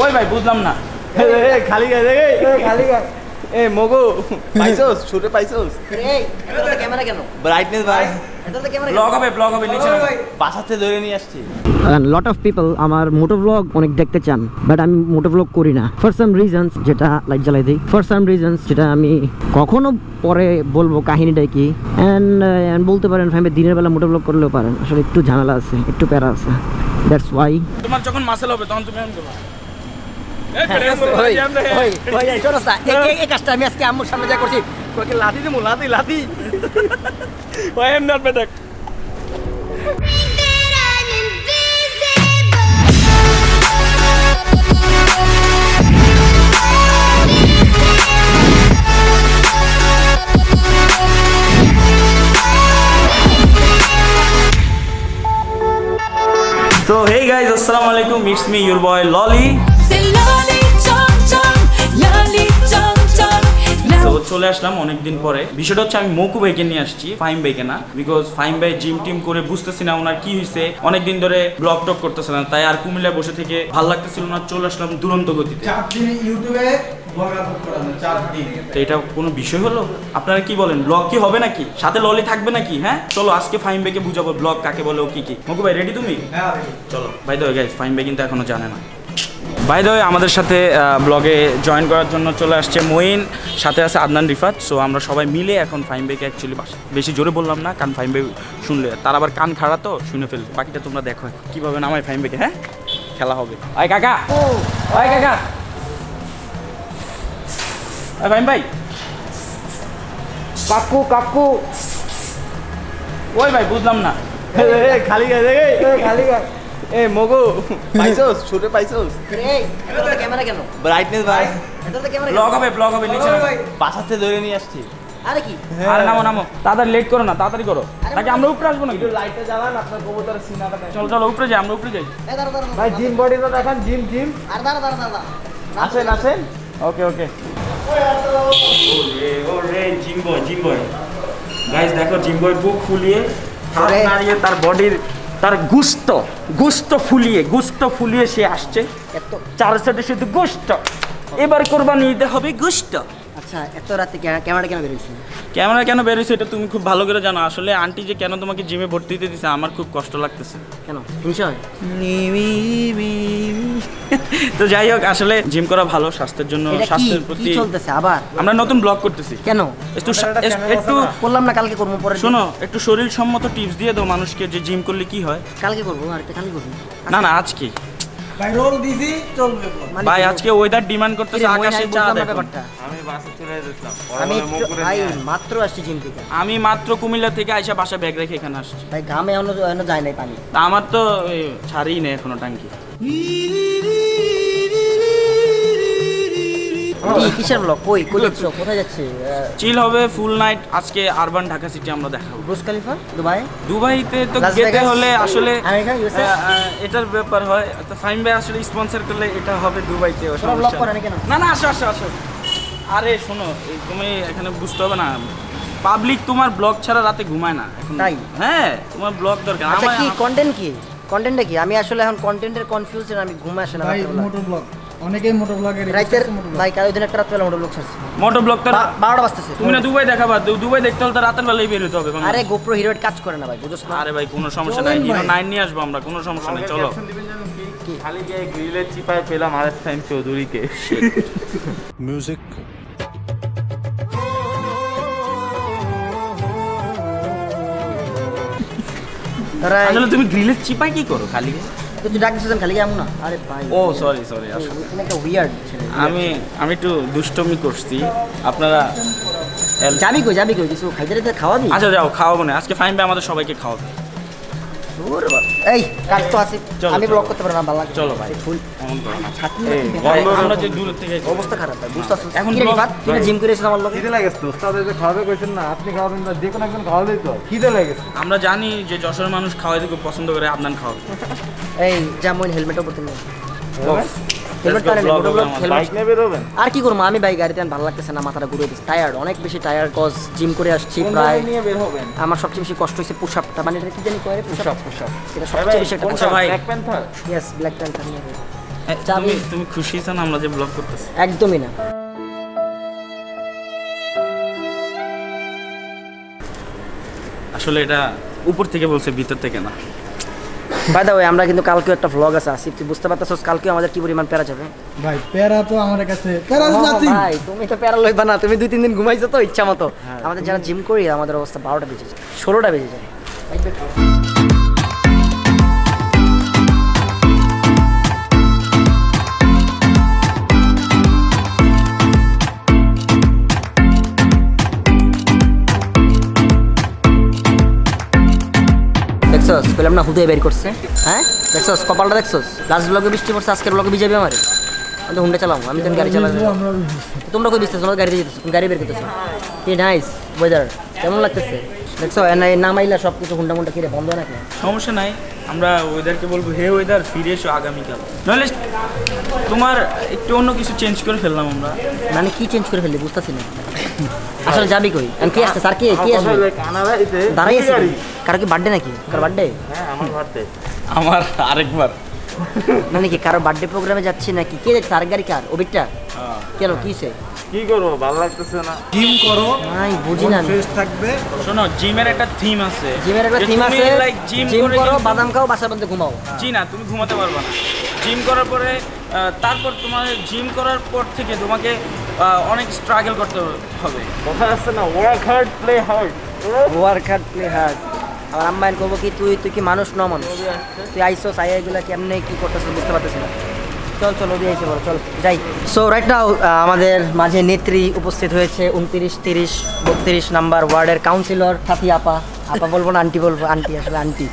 ওই ভাই বুঝলাম না। খালি গায়ে রে খালি গায়ে এ মগো পাইছস ছোট পাইছস এই এটাতে ক্যামেরা কেন? ব্রাইটনেস ভাই এটাতে ক্যামেরা ব্লগ হবে নিচে। বাসাতে ধরে নিয়ে আসছি। লট অফ পিপল আমার মোটো ব্লগ অনেক দেখতে চান, বাট আমি মোটো ব্লগ করি না ফর সাম রিজনস, যেটা লাইট জ্বালাই দিই ফর সাম রিজনস, যেটা আমি কখনো পরে বলবো কাহিনীটা কি। অ্যান্ড বলতে পারেন ফ্যামিলি দিনের বেলা মোটো ব্লগ করলেও পারেন, আসলে একটু ঝামেলা আছে, একটু প্যারা আছে, দ্যাটস ওয়াই। তোমার যখন মাসেল হবে তখন তুমি এমন করবে। এই কাজটা আমি আজকে আম্মুর সামনে যা করছি, তোকে লাথি দেবো, লাথি। ওই am not better. So hey guys, assalamu alaikum. It's me, your boy Lolly. তো চলে আসলাম অনেকদিন পরে। বিষয়টা হচ্ছে আমি মকু ভাইকে নিয়ে আসছি, ফাহিম ভাইকে না, বিকজ ফাহিম ভাই জিম টিম করে বুঝতেছি না ওনার কি হয়েছে, অনেকদিন ধরে ব্লগ টক করতেছে না, তাই আর কুমিল্লায় বসে থেকে ভালো লাগতেছিল না, চলে আসলাম দুরন্ত গতিতে। 4 দিন ইউটিউবে ব্লগ আপলোড করানো 4 দিন। তো এটা কোনো বিষয় হলো? আপনারা কি বলেন, ব্লগ কি হবে নাকি? সাথে ললি থাকবে নাকি? হ্যাঁ চলো আজকে ফাহিম ভাইকে বুঝাবো ব্লগ কাকে বলে ও কি কি। মকু ভাই রেডি তুমি? হ্যাঁ চলো। By the way guys, Fahim ভাই কিন্তু এখনো জানে না। বাই দ্য ওয়ে আমাদের সাথে ব্লগে জয়েন করার জন্য চলে আসছে মঈন, সাথে আছে আদনান রিফাত। সো আমরা সবাই মিলে এখন ফাহিম ভাইকে অ্যাকচুয়ালি বেশি জোরে বললাম না, কারণ ফাহিম ভাই শুনলে তার আবার কান খাড়া, তো শুনে ফেলবে। বাকিটা তোমরা দেখো কীভাবে নামায় ফাহিম ভাইকে। হ্যাঁ খেলা হবে। আয় কাকা, আয় কাকা, আয় ফাহিম ভাই, কাকু কাকু। ওই ভাই বুঝলাম না। খালি গায়ে রে খালি গায়ে এ মগো পাইছস ছোট পাইছস এই এটাতে ক্যামেরা কেন? ব্রাইটনেস ভাই এটাতে ক্যামেরা ব্লগ হবে নিচে। বাসাতে ধরে নিয়ে আসছি। আরে কি? আরে নামো তাড়াতাড়ি, লেট করো না, তাড়াতাড়ি করো, নাকি আমরা উপরে আসবো নাকি? লাইটটা জ্বালান, আপনার কবুতরের সিনাটা দেখেন। চলো উপরে যাই, আমরা উপরে যাই। এই দাঁড়া ভাই জিম বডিটা দেখান, জিম আর দাঁড়া আসেন ওকে ওরে জিম বয় গাইস, দেখো জিম বয় বুক ফুলিয়ে হাত ওরে। নাড়িয়ে তার বডির তার গুস্ত ফুলিয়ে সে আসছে। এত চার সাথে শুধু গুস্ত, এবার কোরবানি দিতে হবে গুস্ত। আচ্ছা, এত রাতে ক্যামেরা কেন বেরিয়েছে? ক্যামেরা কেন বেরোইছে এটা তুমি খুব ভালো করে জানো। আসলে আন্টি যে কেন তোমাকে জিমে ভর্তি দিতে দিছে আমার খুব কষ্ট লাগতেছে। কেন হিংসা হয়? তো যাই হোক, আসলে জিম করা ভালো স্বাস্থ্যের জন্য, এটা কি স্বাস্থ্যের প্রতি। কি চলতেছে আবার? আমরা নতুন ব্লগ করতেছি। কেন? একটু করলাম না, কালকে করবো, পরে শোনো, একটু শরীর সম্মত টিপস দিয়ে দাও মানুষকে যে জিম করলে কি হয়। কালকে করবো, আরেকটা কালকে করবো। না আজকে ভাই রোল দিছি চলবে। মানে ভাই কি? আজকে ওয়েদার ডিমান্ড করতেছে, কিরে, মই আকাশে নাই চাঁদ বুঝলাম না এখন। ব্যাপারটা। আমি বাসে চলে যেতাম। আমি ভাই মাত্র আসছি জিম থেকে। আমি মাত্র কুমিল্লা থেকে আইসা বাসা ব্যাগ রেখে এখানে আসছি। ভাই ঘামে এখনো যায় নাই পানি। তা আমার তো ছাড়িই নেই এখনো টাঙ্কি। কি কিসের ব্লগ? কই যাচ্ছ? কোথায় যাচ্ছে? চিল হবে ফুল নাইট আজকে আরবান ঢাকা সিটি আমরা দেখাবো। বুর্জ খলিফা, দুবাই, দুবাইতে তো লাস যেতে ভেগাস, হলে আসলে আমেরিকা, ইউএসএ। এটার ব্যাপার হয়। তো ফাইম ভাই আসলে স্পন্সর করলে এটা হবে দুবাইতে। তোরা ব্লগ করে না কেন? না আসো। আরে শোনো, তুমি এখানে বুঝতে হবে না, পাবলিক তোমার ব্লগ ছাড়া রাতে ঘুমায় না এখন। তাই? হ্যাঁ, তোমার ব্লগ দরকার। আচ্ছা, কি আমার কন্টেন্টটা কি? আমি আসলে এখন কন্টেন্টের কনফিউশন, আমি ঘুম আসে না ভাই রাত্রেবেলা। মোটর ব্লগ অনেকেই মোটর ব্লগের রাতের ভাই কাল দিন একটা রাত্রেবেলা মোটর ব্লগ ছাড়ছি, মোটো ব্লগ তো 12টা বাজতেছে। তুমি না দুবাই দেখাবা, দুবাই দেখতে হলে তো রাতের বেলায় বের হতে হবে। আরে গোপ্রো হিরোর কাজ করে না ভাই, বুঝছ না? আরে ভাই কোনো সমস্যা নাই, হিরো 9 নিয়ে আসবো আমরা, কোনো সমস্যা নাই। চলো। খালি গায়ে গ্রিলের চিপায় পেলাম আরেক টাইম চৌধুরীকে। Music. তোরা আসলে তুমি গ্রিলের চিপাই কি করো খালি? তুই ডাক দিছিস খালি এমন না? আরে ভাই ও সরি আসলে তুমি একটা উইয়ার্ড ছেলে। আমি একটু দুষ্টমি করছি। আপনারা যাবি কই কিছু খাইতে রেতে খাওয়াবি? আচ্ছা যাও, খাওয়াবো না আজকে। ফাইন ভাই আমাদের সবাইকে খাওয়াবে। ওরে বাবা, এই কাজ তো আছে, চলো, আমি চলো। ব্লগ করতে পারবো না, ভালো লাগে। চলো ভাই। ফুল এমন করো না। ছাত্রী এই, ভাই, আমরা যে দূর থেকে অবস্থা খারাপ ভাই, বুঝতাছিস? এখন কি রে ব্লগ- রিফাত, তুই না জিম করে এসেছিস আমার লগে? খিদে লাগেছে তো ওস্তাদ যে খাওয়াবে কইছেন না, আপনি খাওয়াবেন না, যে কোনো একজন খাওয়াবেই তো। খিদে লাগেছে। আমরা জানি যে যশোরের মানুষ খাওয়াইতে খুব পছন্দ করে, আপনার খাওয়াবে। এই যেমন হেলমেটও পরতে নেই, Let's হেলমেট go, পারে vlog হবে না, আমাদের। বাইক নিয়ে বেরোবেন? আর কি করবো আমি ভাই, গাড়িতে ভালো লাগতেছে না, মাথাটা ঘুরে দিচ্ছে, টায়ার্ড, অনেক বেশি টায়ার্ড, কজ জিম করে আসছি কোন প্রায়। গাড়ি নিয়ে বের হবেন? আমার সবচেয়ে বেশি কষ্ট হচ্ছে পুশ আপটা, মানে এটা কি জানি কয় রে, পুশ আপ, পুশ আপ। এটা সবচেয়ে বেশি একটা আচ্ছা ভাই। Black panther. Yes, black panther নিয়ে তুমি খুশি হয়েছো না আমরা যে ব্লগ করতেছি? একদমই না। আসলে এটা উপর থেকে বলছে, ভিতর থেকে না। বাই দ্য ওয়ে, আমরা কিন্তু কালকেও একটা ভ্লগ আছে আসিফ, তুই বুঝতে পারতেছস কালকেও আমাদের কি পরিমাণ প্যারা যাবে। ভাই প্যারা তো আমার কাছে প্যারা ও নাথিং। ভাই তুমি তো প্যারা লইবা না, তুমি 2-3 দিন ঘুমাইছো তো ইচ্ছা মতো। আমাদের যারা জিম করি আমাদের অবস্থা 12টা বেজে যায়, 16টা বেজে যায়। দেখছস বললাম না, হুদে বের করছে। হ্যাঁ দেখছস কপালটা দেখছস, লাস্ট ব্লগে বৃষ্টি পড়ছে, আজকের ব্লগে ভিজাবে আমারে। আমি তো হুন্ডা চালাম, আমি তো গাড়ি চালাবো। তোমরা কই দিচ্ছ? তোমরা গাড়িতে যেতেছো, গাড়ি বের করতেছো। কি নাইস ওয়েদার, কেমন লাগতেছে? দেখছো নামাইলা সব কিছু হুন্ডা মুন্ডা কিরে বন্ধ নাকি? সমস্যা নাই, আমরা ওয়েদারকে বলবো হে ওয়েদার ফিরে এসো আগামীকাল। নাহলে তোমার একটু অন্য কিছু চেঞ্জ করে ফেললাম আমরা। মানে কি চেঞ্জ করে ফেললি বুঝতেছি না। আসলে যাবি কই? আমি কি আসছে স্যার, কি আসবে? দাঁড়াই আছি। কারো কি বার্থডে নাকি? কারো বার্থডে? হ্যাঁ আমার বার্থডে। আমার আরেকবার মানে কি কারো বার্থডে প্রোগ্রামে যাচ্ছি নাকি? কে যাচ্ছে? আরেক গাড়ি কার? ওবিটটা? কেন কিসে? কি করবো, ভালো লাগতেছে না। জিম করো, নাই বুঝি না। ফ্রেশ থাকবে। শোনো, জিমের একটা থিম আছে। জিমের একটা যে থিম তুমি আছে, like জিম জিম করে করো, কিন্তু- বাদাম খাও, বাসার মধ্যে ঘুমাও। জি না, তুমি ঘুমাতে পারবে না। জিম করার পরে তারপর তোমার জিম করার পর থেকে তোমাকে অনেক স্ট্রাগল করতে হবে। কথা আছে না, work hard play hard. Work hard play hard. আমার আম্মাইন করবো কি তুই কি মানুষ ন মানুষ? তুই আইসোস আইয়া এগুলা কেমনে কি করতেছিস বুঝতে পারতেছি না। চল চল ওদি আইসে বলো, চল যাই। সো রাইট নাও আমাদের মাঝে নেত্রী উপস্থিত হয়েছে 29, 30, 32 নাম্বার ওয়ার্ডের কাউন্সিলর সাথী আপা। আপা বলবো না আন্টি বলবো? আন্টি, আসলে আন্টি।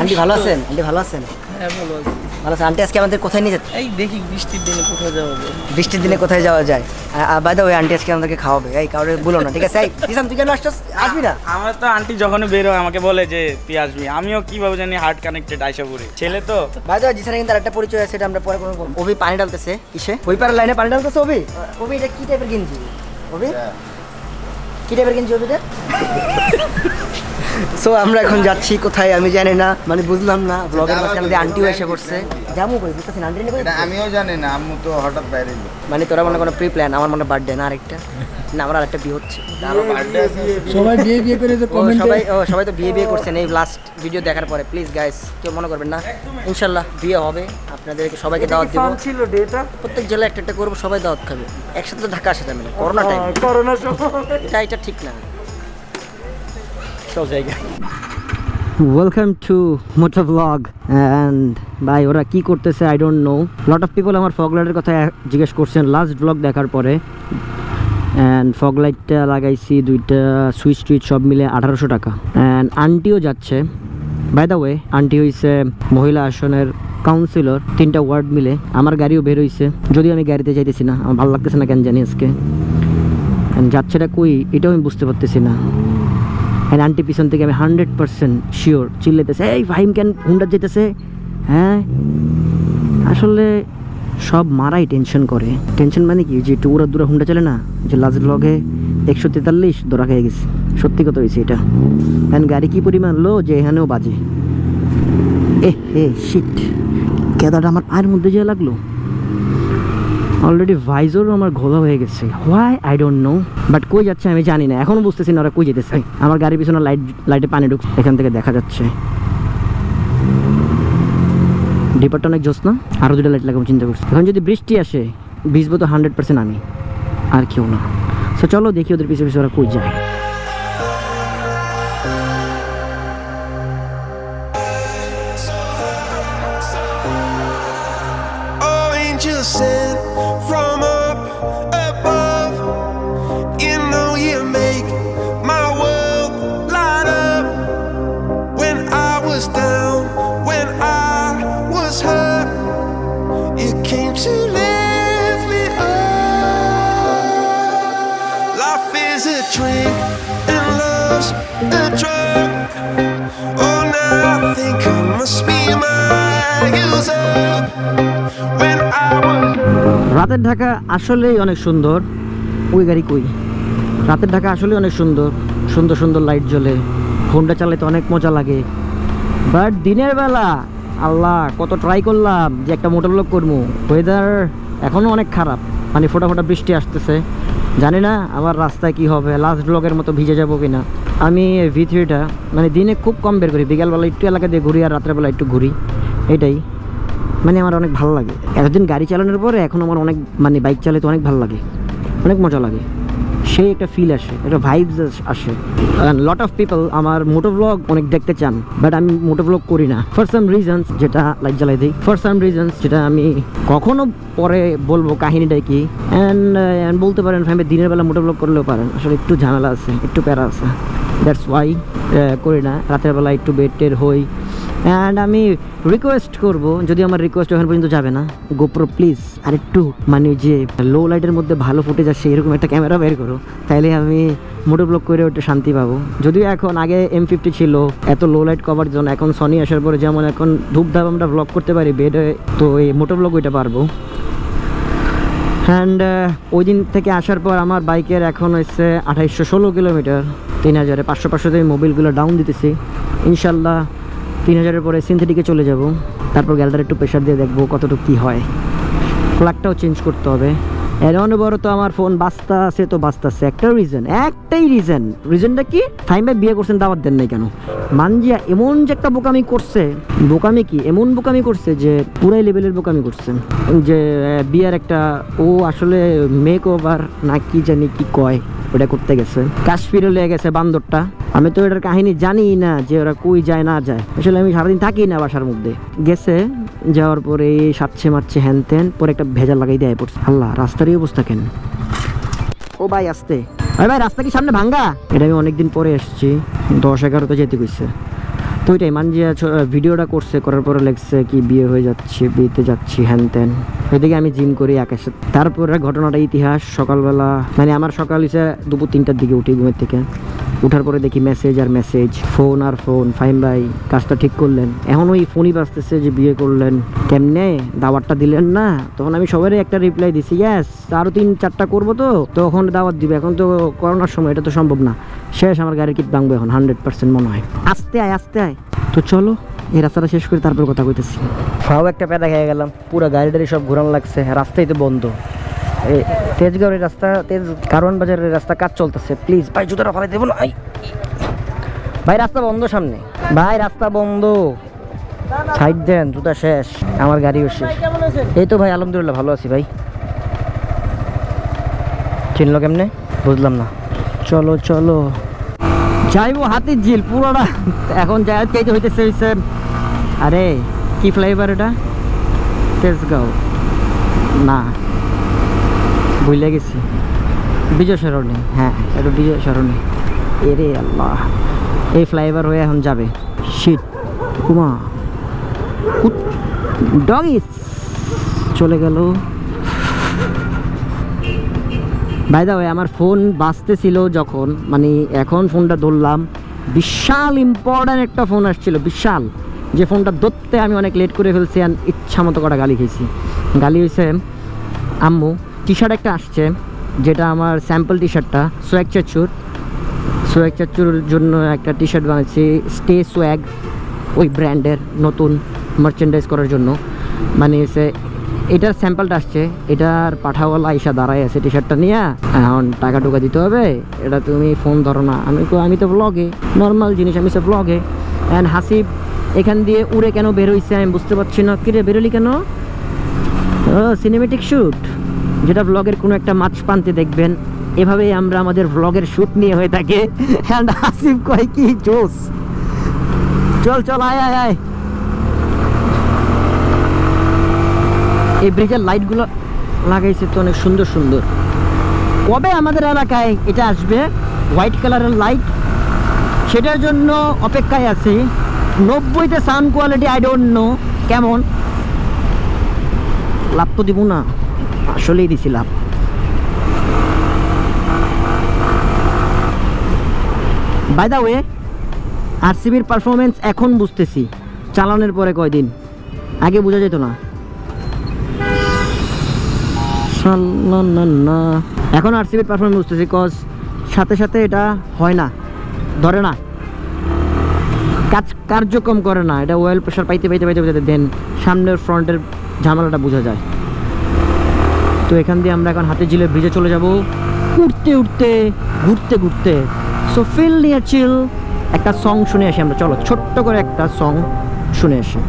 আন্টি ভালো আছেন? আন্টি ভালো আছেন? হ্যাঁ ভালো আছি। ভালো আছেন। আন্টি আজকে আমাদের কোথায় নিয়ে যাচ্ছে? এই দেখি বৃষ্টির দিনে কোথাও যাওয়া যায়। বৃষ্টির দিনে কোথায় যাওয়া যায়? বাই দ্য ওয়ে আন্টি আজকে আমাদেরকে খাওয়াবে, এই কাউরে বলো না, ঠিক আছে? এই দিশান তুই কেন আসছিস? আসবি না? আমার তো আন্টি যখনই বের হয় আমাকে বলে যে তুই আসবি, আমিও কিভাবে জানি হার্ট কানেক্টেড আইসা পড়ি। ছেলে তো। বাই দ্য ওয়ে জিসানের কিন্তু আরেকটা পরিচয় আছে, এটা আমরা পরে কোনো বলবো। অভি পানি ঢালতেছে কিসে? ওই পারের লাইনে পানি ঢালতেছে অভি। অভি এটা কি টাইপের গেঞ্জি? অভি কি টাইপের গেঞ্জি অভিদের? সো আমরা এখন যাচ্ছি কোথায় আমি জানি না, মানে বুঝলাম না। ব্লগের মাঝখানে দিয়ে আন্টিও এসে পড়ছে, যাবো কই বুঝতেছি না। আন্টি নিয়ে এটা আমিও জানি না, আম্মু তো হঠাৎ বাইরে গেল। মানে তোরা মনে কোনো প্রি প্ল্যান? আমার মনে বার্থডে না আরেকটা, না আমার আরেকটা বিয়ে হচ্ছে। কারো বার্থডে আছে। সবাই বিয়ে বিয়ে করে যে সবাই তো বিয়ে করছেন এই লাস্ট ভিডিও দেখার পরে। প্লিজ গাইস কেউ মনে করবেন না, ইনশাল্লাহ বিয়ে হবে। আপনাদেরকে সবাইকে দাওয়াত দিব। ছিল ডেটা প্রত্যেক জেলায় একটা একটা করবো, সবাই দাওয়াত খাবে একসাথে। তো ঢাকা আসা যাবে না, করোনা টাইম, করোনা সময়। এটা ঠিক না। সব জায়গা। Welcome to moto blog and ভাই ওরা কি করতেছে I don't know. Lot of people আমার ফগ লাইটের কথা জিজ্ঞেস করছেন লাস্ট ব্লগ দেখার পরে। অ্যান্ড ফগ লাইটটা লাগাইছি দুইটা, সুইচ টুইচ সব মিলে 1800 টাকা। অ্যান্ড আন্টিও যাচ্ছে। বাই দ্য ওয়ে আন্টি হইছে মহিলা আসনের কাউন্সিলর, 3টা ওয়ার্ড মিলে। আমার গাড়িও বের হইছে, যদিও আমি গাড়িতে যাইতেছি না, আমার ভালো লাগতেছে না কেন জানি আজকে। যাচ্ছেটা কই এটাও আমি বুঝতে পারতেছি না। অ্যান্ড আন্টি পিছন থেকে আমি 100% শিওর চিল্লাইতেছে, এই ফাহিম কেন হুন্ডা যেতেছে? হ্যাঁ আসলে সব মারাই টেনশন করে। টেনশন মানে কি, যে একটু উড়া দূরা হুন্ডা চলে না, যে লাস্ট ব্লগে 143 দৌড়া খেয়ে গেছে। সত্যি কথা হয়েছে এটা। অ্যান্ড গাড়ি কি পরিমাণ লো যে এখানেও বাজে। হে শিট, কেদাটা আমার পায়ের মধ্যে যেয়ে লাগলো। অলরেডি ভাইজরও আমার ঘোলা হয়ে গেছে। Why I don't no, but কই যাচ্ছে আমি জানি না, এখনও বুঝতেছি না ওরা কই যেতেছে। আমার গাড়ির পিছনে লাইটে পানি ঢুকছে, এখান থেকে দেখা যাচ্ছে। ডিপারটা অনেক জোস না, আরও 2টা লাইট লাগাবো চিন্তা করছি। এখন যদি বৃষ্টি আসে ভিজবো তো 100% আমি, আর কেউ না। সো চলো দেখি ওদের পিছনে পিছনে ওরা কই যায়। Oh, angels sent from up above. You know you make my world light up. When I was down, when I was hurt, you came to lift me up. Life is a drink and love's a drug. Oh, now I think I must be my user. When I was রাতের ঢাকা আসলেই অনেক সুন্দর। ওই গাড়ি কই? রাতের ঢাকা আসলেই অনেক সুন্দর, সুন্দর সুন্দর লাইট জ্বলে, হোন্ডা চালাতে অনেক মজা লাগে। বাট দিনের বেলা আল্লাহ কত ট্রাই করলাম যে একটা মোটর ব্লগ করবো, ওয়েদার এখনও অনেক খারাপ, মানে ফোটা ফোটা বৃষ্টি আসতেছে। জানি না আমার রাস্তায় কি হবে, লাস্ট ব্লগের মতো ভিজে যাবো কিনা। আমি V3টা মানে দিনে খুব কম বের করি, বিকালবেলা একটু এলাকা দিয়ে ঘুরি আর রাত্রেবেলা একটু ঘুরি, এটাই মানে আমার অনেক ভালো লাগে। এতদিন গাড়ি চালানোর পরে এখন আমার অনেক মানে বাইক চালাতে অনেক ভালো লাগে, অনেক মজা লাগে, সেই একটা ফিল আসে, একটা ভাইবস আসে। লট অফ পিপল আমার মোটো ব্লগ অনেক দেখতে চান, বাট আমি মোটো ব্লগ করি না ফর সাম রিজনস, যেটা লাইট জ্বালাই দিই ফর সাম রিজনস, যেটা আমি কখনো পরে বলবো কাহিনীটাই কি। অ্যান্ড বলতে পারেন ফ্যামিলি দিনের বেলা মোটো ব্লগ করলেও পারেন, আসলে একটু ঝামেলা আছে, একটু প্যারা আছে, দ্যাটস ওয়াই করি না। রাতের বেলা একটু বেড টের হই। অ্যান্ড আমি রিকোয়েস্ট করব, যদি আমার রিকোয়েস্ট ওখানে পর্যন্ত যাবে না, গোপ্রো প্লিজ আর একটু মানে যে লো লাইটের মধ্যে ভালো ফুটেজ আসে এরকম একটা ক্যামেরা বের করো, তাইলে আমি মোটো ব্লগ করে একটু শান্তি পাবো। যদিও এখন আগে M50 ছিল এত লো লাইট কভার জন্য, এখন সনি আসার পরে যেমন এখন ধূপধাপ আমরা ব্লগ করতে পারি বেডে, তো এই মোটো ব্লগ ওইটা পারবো। অ্যান্ড ওই দিন থেকে আসার পর আমার বাইকের এখন হচ্ছে 2816 কিলোমিটার, 3000 500 থেকে মোবিলগুলো ডাউন দিতেছি। ইনশাল্লাহ 3000-এর পরে সিনথেটিকে চলে যাব, তারপর গ্যালটার একটু প্রেশার দিয়ে দেখবো কতটুকু কী হয়। প্লাগটাও চেঞ্জ করতে হবে। এর অনবরত আমার ফোন বাজতা আছে, তো বাজতাছে একটাই রিজনটা কি, ফাইম ভাই বিয়ে করছেন দাওয়াত দেন নাই কেন? মানজিয়া এমন যে একটা বোকামি করছে, বোকামি কি এমন বোকামি করছে যে পুরাই লেভেলের বোকামি করছে, যে বিয়ার একটা ও আসলে মেক ওভার না কি জানি কি কয় ওটা করতে গেছে, কাশ্মীরে লেগে গেছে বান্দরটা। আমি তো এটার কাহিনী জানি না যে ওরা কই যায় না যায়, আসলে আমি সারাদিন থাকি না বাসার মধ্যে। গেছে, যাওয়ার পরে সাচ্ছে মারছে হ্যান ত্যান, পরে একটা ভেজা লাগাই দেয় পড়ছে। আল্লাহ রাস্তারই অবস্থা কেন? ও ভাই আসতে, ভাই রাস্তা কি সামনে ভাঙ্গা? এটা আমি অনেকদিন পরে এসেছি, 10-11তে যেতে কইছে, তো ওইটাই মানজিয়া ভিডিওটা করছে, করার পরে লেগছে কি বিয়ে হয়ে যাচ্ছে, বিয়েতে যাচ্ছি হ্যান ত্যান। ওইদিকে আমি জিম করি একের সাথে। তারপরে ঘটনাটা ইতিহাস, সকালবেলা মানে আমার সকাল হয়েছে দুপুর 3টার দিকে উঠি ঘুমের থেকে, উঠার পরে দেখি মেসেজ আর মেসেজ, ফোন আর ফোন। ফাইম ভাই কাজটা ঠিক করলেন, এখন ওই ফোনই বাজতেছে যে বিয়ে করলেন, কেমনে দাওয়াতটা দিলেন না? তখন আমি সবারই একটা রিপ্লাই দিছি, ইয়েস আরও 3-4টা করবো, তো তখন দাওয়াত দিবে, এখন তো করোনার সময়, এটা তো সম্ভব না। শেষ, আমার গাড়ির কিট ভাঙবো এখন 100% মনে হয়। আস্তে আয়। তো চলো এই রাস্তাটা শেষ করে তারপর কথা কইতেছি। ফাও একটা প্যাদা খেয়ে গেলাম, পুরো গাড়ি সব ঘোরানো লাগছে, রাস্তাই তো বন্ধ। এই তেজগাঁওয়ের রাস্তা, কারওয়ান বাজারের রাস্তা কাজ চলতেছে। প্লিজ ভাই জুতাটা ফেলে দেবো না ভাই, রাস্তা বন্ধ সামনে ভাই, রাস্তা বন্ধ, সাইড দেন, জুতা শেষ, আমার গাড়িও শেষ। এই তো ভাই আলহামদুলিল্লাহ ভালো আছি ভাই। চিনলো কেমনে বুঝলাম না। চলো যাইবো হাতির ঝিল পুরোটা, এখন যাইতে হইতেছে হইছে। আরে কি ফ্লাইওভার এটা? তেজগাঁও না, ভুলে গেছি, বিজয় সরণি। হ্যাঁ এটা বিজয় সরণি। এরে আল্লাহ, এই ফ্লাইওভার হয়ে এখন যাবে। শিট কুমা ডগিস চলে গেল। বাই দা ওয়ে, আমার ফোন বাজতেছিল যখন, মানে এখন ফোনটা ধরলাম, বিশাল ইম্পর্ট্যান্ট একটা ফোন আসছিল, বিশাল, যে ফোনটা ধরতে আমি অনেক লেট করে ফেলছি, আর ইচ্ছা মতো কটা গালি খেয়েছি। গালি হয়েছে আম্মু, টি শার্ট একটা আসছে, যেটা আমার স্যাম্পল টি শার্টটা, সোয়াগ চাচ্চুর জন্য একটা টি শার্ট বানাচ্ছি, স্টে সোয়াগ, ওই ব্র্যান্ডের নতুন মার্চেন্ডাইজ করার জন্য বানিয়েছে। এটার স্যাম্পলটা আসছে, এটার পাঠাওয়ালা আইসা দাঁড়ায় আছে টি শার্টটা নিয়ে, এখন টাকা টুকা দিতে হবে, এটা তুমি ফোন ধরো না। আমি তো ব্লগে, নর্মাল জিনিস, আমি সব ব্লগে। অ্যান্ড হাসিব এখান দিয়ে উড়ে কেন বেরোইছে আমি বুঝতে পারছি না। কিরে বেরোলি কেন? সিনেমেটিক শ্যুট, যেটা ব্লগের কোনো একটা মাছ প্রান্তে দেখবেন, এভাবেই আমরা আমাদের ব্লগের শ্যুট নিয়ে হয়ে থাকে। অ্যান্ড হাসিব কয় কি জোস, চল আয়। এই ব্রিজের লাইটগুলো লাগাইছে তো অনেক সুন্দর। কবে আমাদের এলাকায় এটা আসবে হোয়াইট কালারের লাইট, সেটার জন্য অপেক্ষায় আছি। 90তে sound quality I don't know কেমন, লাভ তো দিব না, আসলেই দিছি লাভ। বাই দা ওয়ে, আরসিবির পারফরমেন্স এখন বুঝতেছি, চালানোর পরে কয়দিন আগে বোঝা যেত না। এখন আরসিবির পারফরমেন্স বুঝতেছি, কজ সাথে এটা হয় না, ধরে না। কার্যক্রম করে না, এটা অয়েল প্রেশার পাইতে পাইতে পাইতে পাইতে দেন সামনের ফ্রন্টের ঝামেলাটা বোঝা যায়। তো এখান দিয়ে আমরা এখন হাতিঝিলের ব্রিজে চলে যাব উঠতে উঠতে ঘুরতে ঘুরতে। সো ফিল নিয়ার চিল, একটা সং শুনে আসি আমরা, চলো ছোট্ট করে একটা সং শুনে আসি।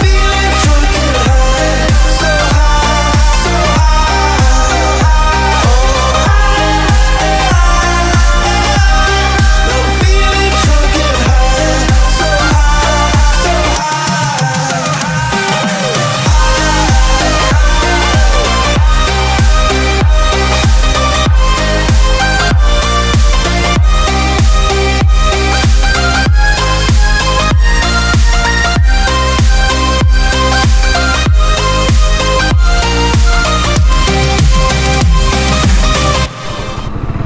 Feeling drunk and high, so high, so high. I'm feeling drunk and high, so high, so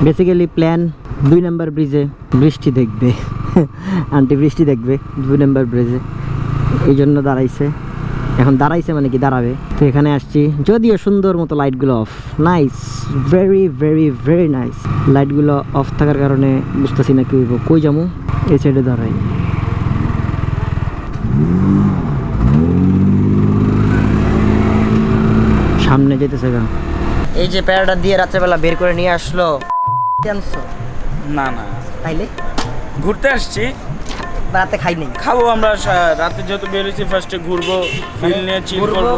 basically plan 2 নম্বর ব্রিজে বৃষ্টি দেখবে, আন্টি বৃষ্টি দেখবে 2 নম্বর ব্রিজে, এই জন্য দাঁড়াইছে। এখন দাঁড়াইছে মানে কি দাঁড়াবে। তো এখানে আসছি, যদিও সুন্দর মতো লাইটগুলো of, nice, very very very nice. লাইটগুলো অফ থাকার কারণে বুঝতেছি না কি হইব, কই যাবো, এই সাইডে দাঁড়াই। সামনে যেতেছে গা, এই যে প্যারাটা দিয়ে রাত্রেবেলা বের করে নিয়ে আসলো। না না, তাইলে ঘুরতে আসছি, রাতে খাই নেই, খাবো আমরা রাতে যেহেতু বেরিয়েছি, ফার্স্টে ঘুরবো, ফিল নিয়ে চিল করবো।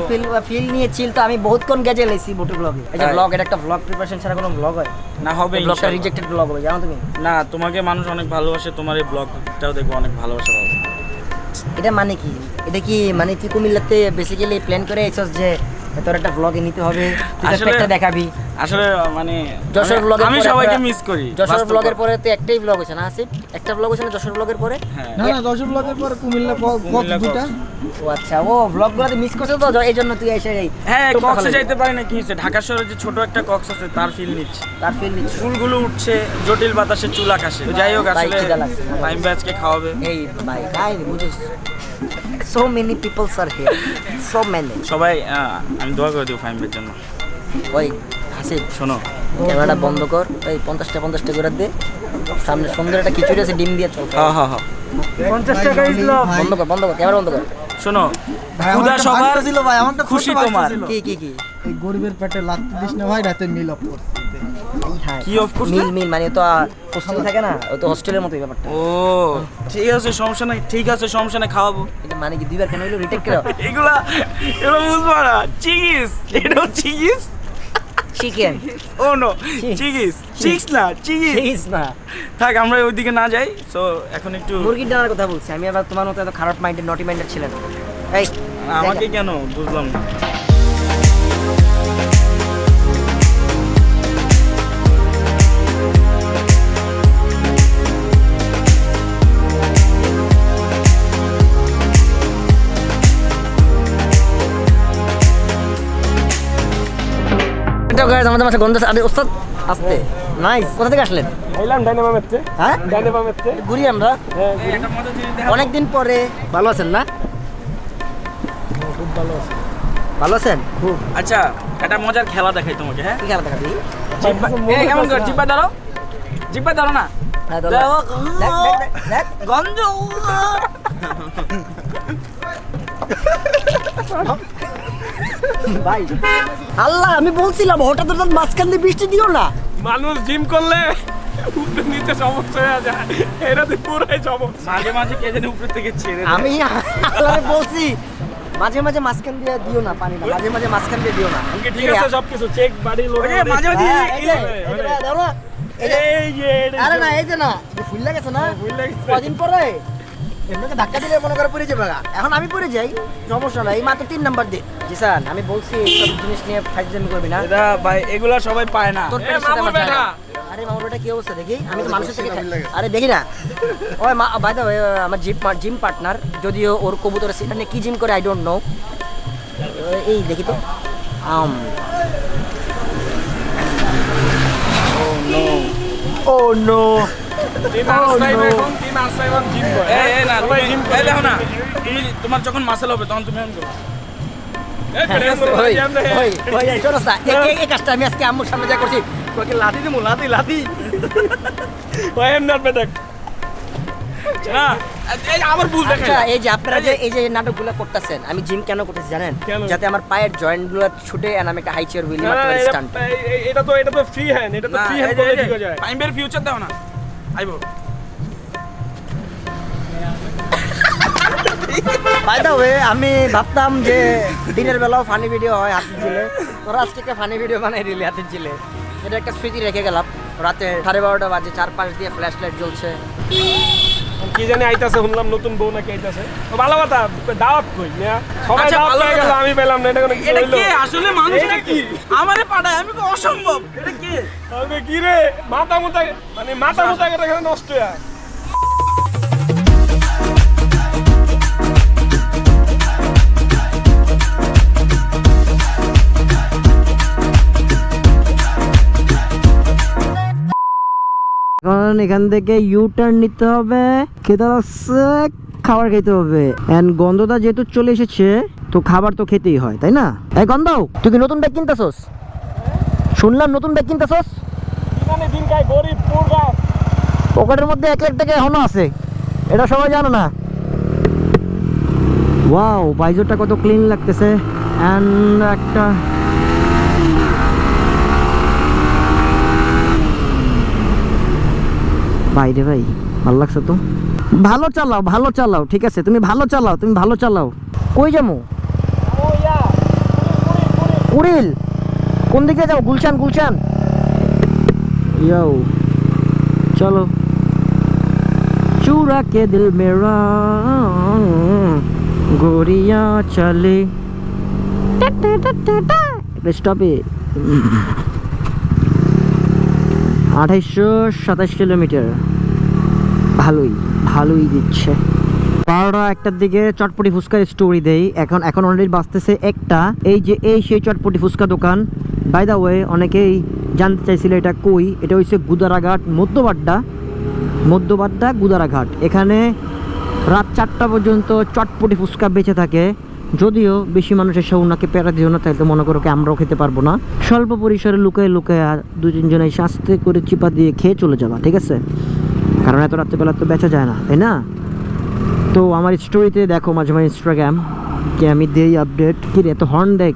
ফিল নিয়ে চিল তো আমি বহুতক্ষণ গেজে লেছি মোটর ব্লগে। এই যে ব্লগ, এটা একটা ব্লগ প্রিপারেশন ছাড়া কোনো ব্লগ হয় না, হবে ব্লগটা ইনশাআল্লাহ। রিজেক্টেড ব্লগ হবে, জানো তুমি? না, তোমাকে মানুষ অনেক ভালোবাসে, তোমার এই ব্লগটাও দেখবো অনেক ভালোবাসা পাবো। এটা মানে কি, এটা কি মানে তুই কুমিল্লাতে বেসিক্যালি প্ল্যান করে এসেছিস যে তোর একটা ব্লগে নিতে হবে, তুই আসলে- একটা দেখাবি? আসলে মানে যশোর ব্লগের আমি পরে সবাইকে আমরা- মিস করি। যশোর বাস্তব ব্লগের কথা। পরে তো একটাই ব্লগ হয়েছে না আসিফ? একটা ব্লগ হয়েছে না যশোর ব্লগের পরে? হ্যাঁ, না না, 10 ব্লকের পর কুমিল্লা কুমিল্লা দুটা। ও আচ্ছা, ও ব্লগগুলোতে মিস করছে তো, এই জন্য তুই এসে এই হ্যাঁ, টোপটা কক্সে ফেলে যাইতে পারি না, কি হয়েছে, ঢাকা শহরে যে ছোট একটা কক্স আছে তার ফিল নিচ্ছি। তার ফিল নিচ্ছ। চুলগুলো উঠছে, জটিল বাতাসে চুল আকাশে। তো যাই হোক, ভাই, আসলে খিদা লাগছে। টাইম ব্যাচকে খাওয়াবে। এই ভাই গাই বুঝছিস, so many people's R here, so many. সবাই আমি দোয়া করে দেবো ফাইমের জন্য। ওই হাসিব, শোনো, ক্যামেরাটা বন্ধ কর, ওই 50টা করে দে, সামনে সুন্দর একটা খিচুড়ি আছে, ডিম দিয়ে চল। হ্যাঁ হ্যাঁ হ্যাঁ, 50 টাকা ছিল ভাই। বন্ধ কর, ক্যামেরা বন্ধ কর। শোনো, ভাই, ক্ষুধা আমার সবার, ছিল ভাই, আমার তো খুশি ছোট তোমার। বাচ্চা ছিল। কি এই গরিবের পেটে লাগতে দিস না ভাই, রাতে মিল অফ করতে। কি অফ করছে? মিল মানে ও তো হোস্টেলে থাকে না, ও তো হোস্টেলের মতোই ব্যাপারটা। ও ঠিক আছে, সমস্যা নাই, ঠিক আছে, সমস্যা নাই, খাওয়াবো। এটা মানে কি দুইবার কেন হইলো, রিটেক করো? এগুলা বুঝবো না, চিগিস, এটাও চিগিস। চিকেন, ও নো, চিগিস, চিক্স না, চিগিস। চিজ না, থাক, আমরা ওইদিকে না যাই। সো এখন একটু মুরগির ডানার কথা বলছি আমি, আবার তোমার মতো এত খারাপ মাইন্ডেড নটি মাইন্ডেড ছিলেন। এই আমাকে কেন বুঝলাম না। এটা গাইস আমাদের মাঝে গন্ধ আছে। আরে ওস্তাদ আস্তে, নাইস। কোথা থেকে আসলেন? আইলাম ডাইনামা মেতে, হ্যাঁ, ডাইনামা মেতে। ঘুরি আমরা একটা মজা জিনিস দেখা- অনেকদিন পরে। ভালো আছেন না? খুব ভালো আছে। ভালো আছেন? আচ্ছা, একটা মজার খেলা দেখাই তোমাকে। হ্যাঁ, কি খেলা দেখাবি? এই কেমন কর, জিব্বা ধরো, জিব্বা ধরো না। হ্যাঁ, ধরো। দেখ, দেখ, দেখ, গন্ধ। ভাই আল্লাহ, আমি বলছিলাম হঠাৎ হঠাৎ মাঝখান দিয়ে বৃষ্টি দিও না। মানুষ জিম করলে উপরে নিচে সমস্যা হয়ে যায়, এটাতে পুরাই সমস্যা। মাঝে মাঝে কে জানি উপর থেকে ছেড়ে দেয়। আমি আল্লাহরে বলছি মাঝে মাঝে মাঝখান দিয়ে দিও না পানি, না মাঝে মাঝে মাঝখান দিয়ে দিও না। ঠিক আছে, সবকিছু চেক বাড়ি লোক। ওই যে মাঝে মাঝে হ্যাঁ, এই যে, এই- এই যে, দাও না। এই যে, এই যে আরে না, এই যে না, যে ফুল লাগেছে না, কদিন পরে এমনিতে ধাক্কা দিলে মনে করে পড়ে যাবে গা। এখন আমি পড়ে যাই, সমস্যা নাই, মাত্র 3 নাম্বার দিন। জি স্যার, আমি বলছি এইসব জিনিস নিয়ে ফাইজলামি করবি না। এটা ভাই, এগুলা সবাই পায় না। তোর পেটের সাথে আমার যায় না। আরে মামুর বেটা কি অবস্থা দেখি, আমি তো মানুষের থেকে আরে দেখি না। ওই বাই দ্য ওয়ে, আমার জিম পার্টনার, যদিও ওর কবুতরের সেটা নিয়ে কি জিম করে আই ডোন্ট নো। এই দেখি তো ও নো, এই এই না, তুমি এই দেখো না, তুমি তোমার যখন মাসেল হবে তখন তুমি এমন করো। ওই শোনো না, এই কাজটা আমি আজকে আম্মুর সামনে যা করছি, তোকে লাথি দিমু লাথি ওই এমনি আপনি দেখ না এই আমার ভুল দেখে আচ্ছা এই যে আপনারা যে এই যে নাটকগুলো করতেছেন আমি জিম কেন করতেছি জানেন কেন? যাতে আমার পায়ের জয়েন্টগুলো ছুটে আর আমি একটা হাই চেয়ার হুইল মারতে পারি স্টান্ট এটা তো ফ্রি হ্যান্ড, এটা তো ফ্রি হ্যান্ড বলে ঠিক যায়। ফাইম্বের ফিউচার দাও না আইবো বাই দ্য ওয়ে আমি ভাবতাম যে দিনের বেলাও ফানি ভিডিও হয় হাতের জিলে, তোরা আজকে একটা ফানি ভিডিও বানাই দিলি হাতের জিলে, এটা একটা স্মৃতি রেখে গেলাম। রাতে 12:30 বাজে, চারপাশ দিয়ে ফ্ল্যাশ লাইট জ্বলছে। কি জানি আইতাছে, শুনলাম নতুন বউ নাকি আইতাছে। তো ভালো কথা, দাওয়াত কই না, সবাই আচ্ছা, দাওয়াত ভালো পেয়ে গেল, কথা। আমি পেলাম না, এটা কোনো কিছু এটা হইলো? কি আসলে মানুষ এটা নাকি আমারে পাঠায়? আমি তো অসম্ভব। এটা কি আমি কি রে মাথা মুতা এখানে নষ্ট হয়। এখন এখান থেকে ইউ টার্ন নিতে হবে, খেতে হচ্ছে, খাবার খেতে হবে। এন্ড গন্ধটা যেহেতু চলে এসেছে তো খাবার তো খেতেই হয়, তাই না? এই গন্ধ, তুই কি নতুন ব্যাগ কিনতেছস? শুনলাম নতুন ব্যাগ কিনতেছস। মানে দিন খায় গরিব পুরগা। পকেটের মধ্যে 1 লাখ টাকা এখনো আছে, এটা সবাই জানো না। ওয়াও, বাইজোটা কত ক্লিন লাগতেছে। এন্ড একটা ভাই রে ভাই, ভালো লাগছে তো। ভালো চালাও, ঠিক আছে, তুমি ভালো চালাও। কই যাবো? কুড়িল? কোন দিকে যাও? গুলশান। ইয়াও চলো। चुरा के दिल मेरा गोरियां चले स्टॉपे 2827 কিলোমিটার। ভালোই দিচ্ছে। 12টার দিকে চটপটি ফুচকার স্টোরি দেই। এখন অলরেডি বাজতেছে 1টা। এই যে সেই চটপটি ফুচকা দোকান। বাই দা ওয়ে, অনেকেই জানতে চাইছিল এটা কই। এটা হচ্ছে গুদারাঘাট মধ্যবাড্ডা গুদারাঘাট। এখানে রাত 4টা পর্যন্ত চটপটি ফুচকা বেঁচে থাকে। যদিও বেশি মানুষ এসে ওনাকে পেড়া দিও না, তাইলে মনে করো আমরাও খেতে পারবো না। স্বল্প পরিসরে লুকায় আর 2-3 জনে আস্তে করে চিপা দিয়ে খেয়ে চলে যাবা, ঠিক আছে? কারণ এত রাত্রেবেলা তো বেচা যায় না, তাই না? তো আমার স্টোরিতে দেখো মাঝে মাঝে ইনস্টাগ্রাম যে আমি দেই আপডেট। কি রে, এত হর্ন দেখ,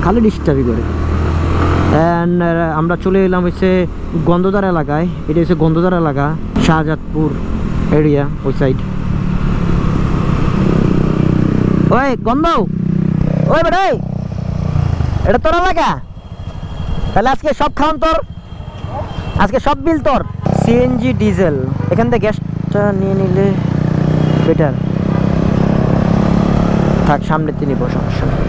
খালি ডিস্টার্বই করে। অ্যান্ড আমরা চলে এলাম হচ্ছে গন্ধদার এলাকায়। এটা হচ্ছে গন্ধদার এলাকা, শাহজাদপুর এরিয়া, ওই সাইড। ওই গন্ধ, ওই বেটা, এটা তোর এলাকা? তাহলে আজকে সব খাওয়ান তোর, আজকে সব বিল তোর। সিএনজি ডিজেল, এখান থেকে গ্যাসটা নিয়ে নিলে বেটার। থাক, সামনেতে নিব, সমস্যা নেই।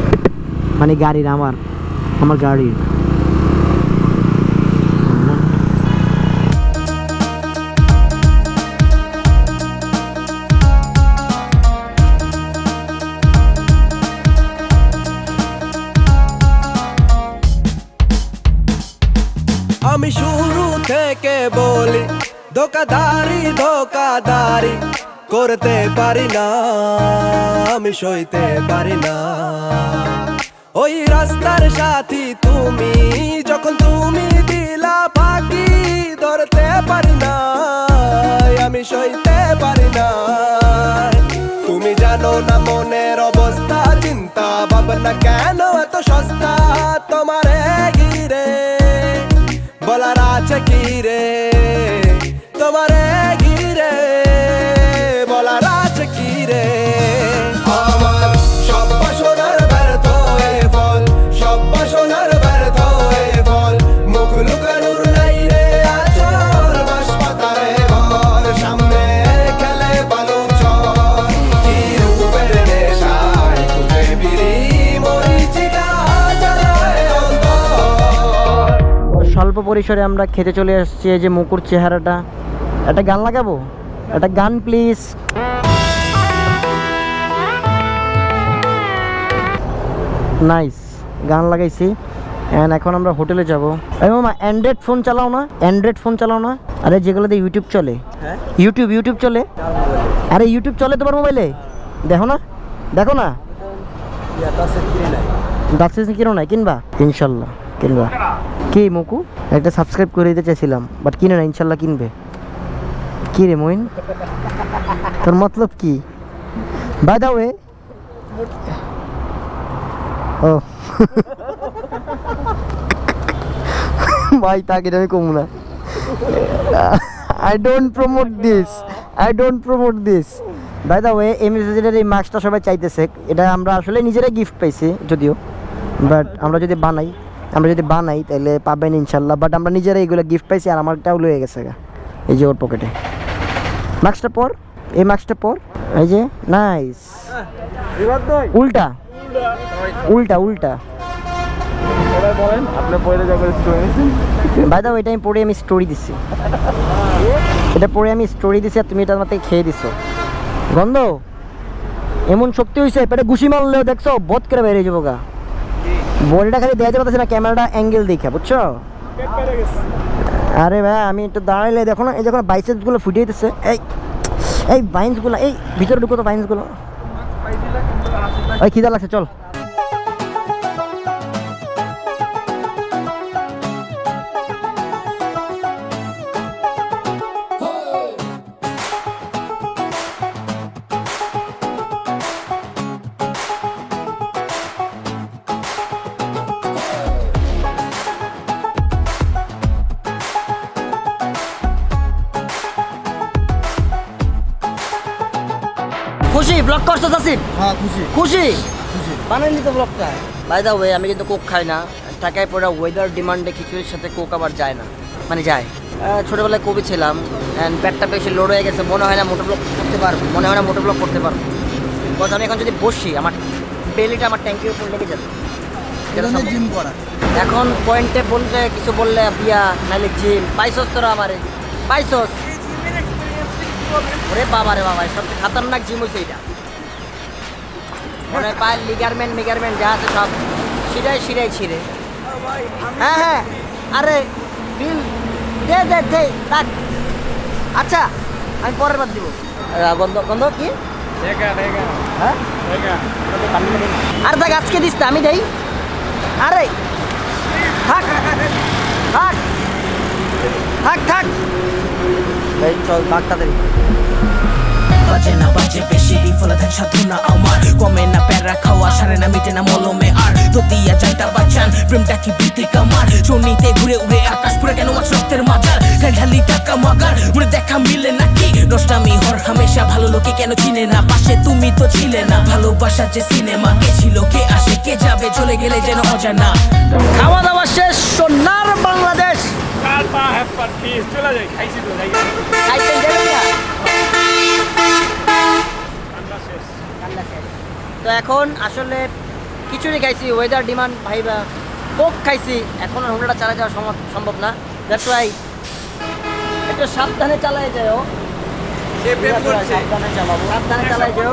মানে গাড়ির, আমার গাড়ির। আমি শুরু থেকে বলি ধোকাদারি করতে পারি না, আমি সইতে পারি না। ওই রাস্তার সাথী তুমি, যখন তুমি দিলা বাকি ধরতে পারি না, আমি সইতে পারি না। তুমি জানো না মনের অবস্থা, চিন্তা ভাবনা কেন এত সস্তা তোমারে ঘিরে, বলার আছে কি রে তোমারে ঘিরে, বলার আছে কি রে। আমার সব বাসনার ব্যর্থ হয়ে ফল, সব বাসনার ব্যর্থ হয়ে ফল, মুখ লুকানোর নাই রে আচল, বাঁশপাতারে ঘর, সামনে খেলে বালু চর, কি রূপের নেশায় খুঁজে ফিরি মরিচিকা জ্বালায় অন্তর। স্বল্প পরিসরে আমরা খেতে চলে আসছি। এই যে মুকুর চেহারাটা, একটা গান লাগাবো, একটা গান প্লিজ। নাইস, গান লাগাইছি। অ্যান্ড এখন আমরা হোটেলে যাবো। এই মামা, অ্যান্ড্রয়েড ফোন চালাও না? আরে যেগুলোতে ইউটিউব চলে, ইউটিউব চলে। আরে ইউটিউব চলে তোমার মোবাইলে? দেখো না ডাক্তার কিনো নাই? কিনবা? ইনশাল্লাহ কিনবা। কি মুকু একটা সাবস্ক্রাইব করে দিতে চাইছিলাম বাট কিনে না, ইনশাল্লাহ কিনবে। কি রে মইন, তোর মতলব কি? বাই দা ওয়ে, ও ভাই তাকে আমি কমু না। I don't promote this. By the way, এমএসএর এই মাস্কটা সবাই চাইতেছে, এটা আমরা আসলে নিজেরাই গিফট পাইছি যদিও, বাট আমরা যদি বানাই তাহলে পাবেন ইনশাল্লাহ। বাট আমরা নিজেরাই এগুলো গিফট পাইছি, আর আমারটাও লয়ে গেছে গা, এই যে ওর পকেটে। মাস্কটা পর, এই মাস্কটা পর, এই যে নাইস। উল্টা বলেন আপনি পরে যাবেন স্টোরি। বাই দা ওয়ে, এটা আমি পরে আমি স্টোরি দিছি, আর তুমি এটা আমার থেকে খেয়ে দিছো। গন্ধ এমন শক্তি হয়েছে, পেটে ঘুষি মারলেও দেখছো বধ করে বেরিয়ে যাবো গা। বডিটা খালি দেখাতে পারতেছি না, ক্যামেরাটা অ্যাঙ্গেল দেখে, বুঝছো? আরে ভাই আমি একটু দাঁড়াইলে দেখো না, এই যখন বাইসেপসগুলো ফুটে দিতেছে, এই বাইন্সগুলো, এই ভিতরে ঢুকো তো বাইন্সগুলো। ওই খিদা লাগছে, চল। খুশি ব্লগ করছো আসিফ? হ্যাঁ খুশি বানাইনি তো ব্লগটা। বাই দা ওয়ে, আমি কিন্তু কোক খাই না, টাকায় পড়া ওয়েদার ডিমান্ডে খিচুড়ির সাথে কোক আবার যায় না, মানে যায়। ছোটোবেলায় কবি ছিলাম, অ্যান্ড পেটটা বেশি লোড হয়ে গেছে, মনে হয় না মোটো ব্লগ করতে পারবো, বিকজ আমি এখন যদি বসি আমার বেলিটা আমার ট্যাঙ্কির উপর লেগে যাবে। জিম করা এখন পয়েন্টে বলতে কিছু বললে বিয়া নাহলে জিম পাইছস, তোরা আমারে পাইছস? ওরে বাবা রে বাবা, সবচেয়ে খাতারনাক জিম হয়েছে এইটা। মনে হয় পায়ের লিগারমেন্ট যা আছে সব শিরাই ছিঁড়ে। হ্যাঁ আরে বিল দে থাক। আচ্ছা আমি পরের বার দিব। গন্ধ কি? হ্যাঁ আর দেখ আজকে দিস, আমি দেই। আরে থাক এই চল বাগতাদের। বাজে না বাজে বেশি বিফলতার সাধনা আমার, কমে না প্যারা খাওয়া, সারে না মিটে না মলমে আর দতিয়া যাইতা বাঁচান। প্রেমটা কি ভীতি কামার, চনিতে ঘুরে উড়ে আকাশ পুরে কেন আজ রক্তের মাজার, ঢালি টাকা মাগার মনে দেখা মিলে নাকি নষ্টামি হর হামেশা। ভালো লোকে কেন চিনে না, পাশে তুমি তো ছিলে না। ভালোবাসা যে সিনেমা, কে ছিল কে আসে কে যাবে, চলে গেলে যেন অজানা। খাওয়া দাওয়া শেষ, সোনার বাংলাদেশ। চলে যাই, খাইছি তো যাই। খাইছেন যাবেন না? তো এখন আসলে খিচুড়ি খাইছি, ওয়েদার ডিমান্ড ভাইবা, কোক খাইছি, এখন আর হুন্ডাটা চালা যাওয়া সম্ভব না। দ্যাটস ওয়াই একটু সাবধানে চালায় যায়, সাবধানে চালায় যাও।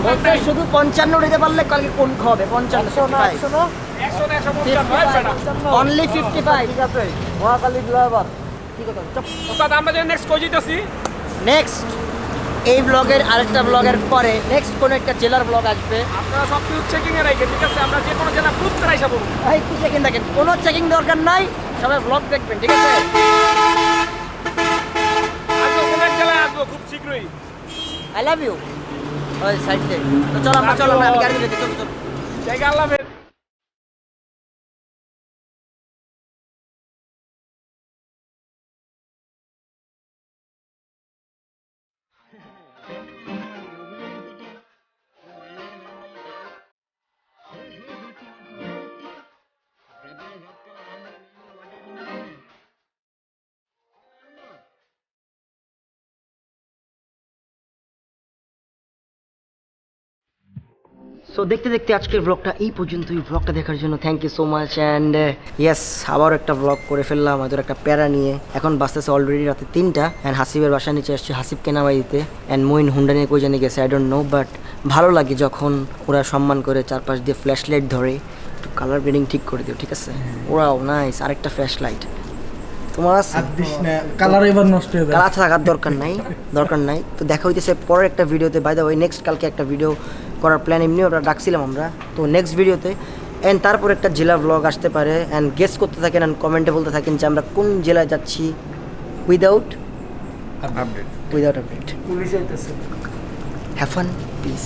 বলছে শুধু 55 উড়িতে পারলে কালকে কোন খাবে? 55 অনলি 55। ঠিক আছে, মহাকালী ড্রাইভার ঠিক আছে। আমরা যে নেক্সট কই যাইতাছি, নেক্সট এই ব্লগের আরেকটা ব্লগের পরে নেক্সট কোনো একটা জেলার ব্লগ আসবে। আপনারা সব কিছু চেকিং এ রাখেন, ঠিক আছে? আমরা যে কোনো জেলা প্রুফ করে আইসা পড়ব। ভাই কি চেকিং দেখেন, কোনো চেকিং দরকার নাই, সবাই ব্লগ দেখবেন, ঠিক আছে? আজকে কোন এক জেলায় আসবো খুব শীঘ্রই। I love you. ওই সাইড থেকে তো চলো আমরা আমি গাড়ি নিতে চলো। জায়গা আল্লাহ হাফেজ। সো দেখতে দেখতে আজকের ব্লগটা এই পর্যন্তই। ব্লগটা দেখার জন্য thank you so much. And yes, আবার একটা ব্লগ করে ফেললাম আমাদের একটা প্যারা নিয়ে। এখন বাসতেছে অলরেডি রাতে 3টা, অ্যান্ড হাসিবের বাসার নিচে আসছে হাসিবকে নামাই দিতে। অ্যান্ড মইন হুন্ডা নিয়ে কই জানি গেছে, আই ডোন্ট নো, বাট ভালো লাগে যখন ওরা সম্মান করে চারপাশ দিয়ে ফ্ল্যাশ লাইট ধরে। একটু কালার গ্রেডিং ঠিক করে দিও, ঠিক আছে? ওরাও নাইস, আরেকটা ফ্ল্যাশ লাইট তোমার আছে? কালার এবার নষ্ট হয়ে কালার থাকার দরকার নাই। তো দেখা হইতেছে পরের একটা ভিডিওতে। বাই দ্য ওয়ে নেক্সট কালকে একটা ভিডিও করার প্ল্যান এমনি ওটা ডাকছিলাম আমরা। তো নেক্সট ভিডিওতে অ্যান্ড তারপর একটা জেলা ব্লগ আসতে পারে অ্যান্ড গেস করতে থাকেন অ্যান্ড কমেন্টে বলতে থাকেন যে আমরা কোন জেলায় যাচ্ছি উইদাউট আপডেট। পুলিশ আইতেছে। Have fun, piece.